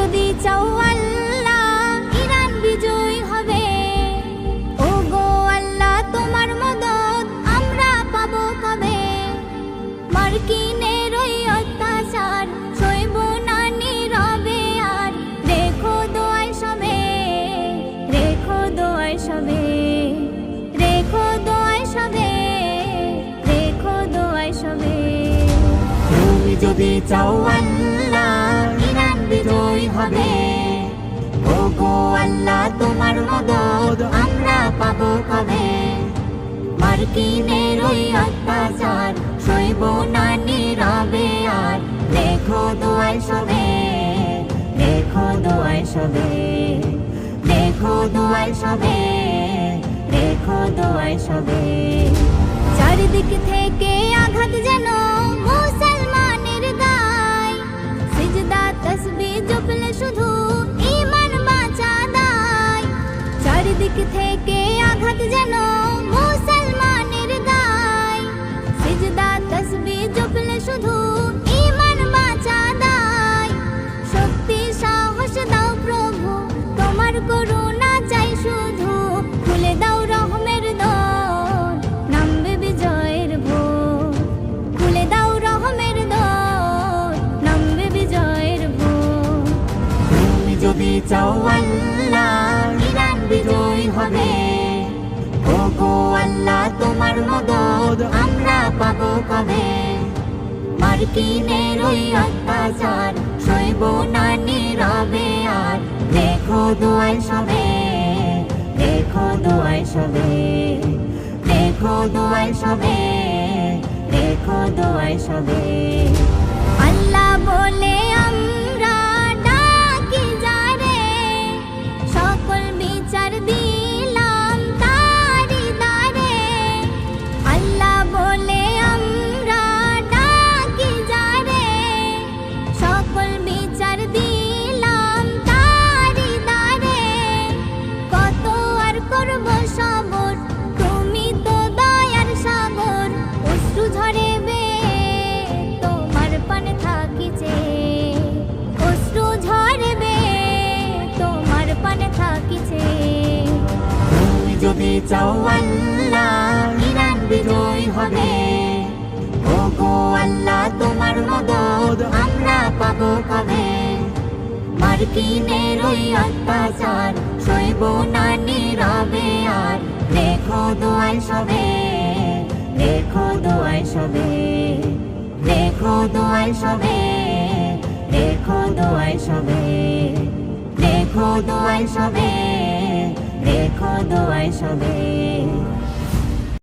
যদি চাও আল্লাহ ইরান বিজয় হবে। ও গো আল্লাহ তোমার মদদ আমরা পাবো কবে। মার্কিনের ওই অত্যাচার সইব না নীরবে আর। রেখো দোয়ায় সবে, রেখো দোয়ায় সবে, রেখো দোয়ায় সবে, রেখো দোয়ায় সবে। তুমি যদি চাও আল্লাহ ইরান বিজয় হবে। ও গো আল্লাহ তোমার মদদ আমরা পাবো কবে। মার্কিনের ওই অত্যাচার সইব না নীরবে আর। রেখো দোয়ায় সবে, রেখো দোয়ায় সবে, রেখো দোয়ায় সবে, রেখো দোয়ায় সবে। চারিদিক থেকে আঘাত যেন মুসলমানের গায়। সিজদা তাসবিহ জপলে শুধু ঈমান বাঁচা দায়। চারিদিক থেকে আঘাত যেন মুসলমানের গায়। সিজদা তাসবিহ জপলে শুধু ঈমান বাঁচা দায়। শক্তি সাহস দাও প্রভু তোমার করুণা চাই শুধু। খুলে দাও রহমের দর নামবে বিজয়ের ভোর। খুলে দাও রহমের দর নামবে বিজয়ের ভোর। তুমি যদি চাও আল্লাহ ইরান বিজয় হবে। ও গো আল্লাহ তোমার মদদ আমরা পাবো কবে। মার্কিনের ওই অত্যাচার সইব না নীরবে আর। রেখো দোয়ায় সবে, রেখো দোয়ায় সবে, রেখো দোয়ায় সবে, রেখো দোয়ায় সবে। আল্লাহ বলে আমরা ডাকি যারে। সকল বিচার দিলাম তারি দ্বারে। আল্লাহ বলে আমরা ডাকি যারে। সকল বিচার দিলাম তারি দ্বারে। কত আর করব সবর তুমি তো দয়ার সাগর। অশ্রু ঝরে তোমার পানে থাকিছে। অশ্রু ঝরবে তোমার পানে থাকিছে। তুমি যদি চাও আল্লাহ ইরান বিজয় হবে। ও গো আল্লাহ তোমার মদদ আমরা পাবো কবে। মার্কিনের ওই অত্যাচার সইব না নীরবে আর। রেখো দোয়ায় সবে, রেখো দোয়ায় সবে, রেখো দোয়ায় সবে, রেখো দোয়ায় সবে, রেখো দোয়ায় সবে, রেখো দোয়ায় সবে।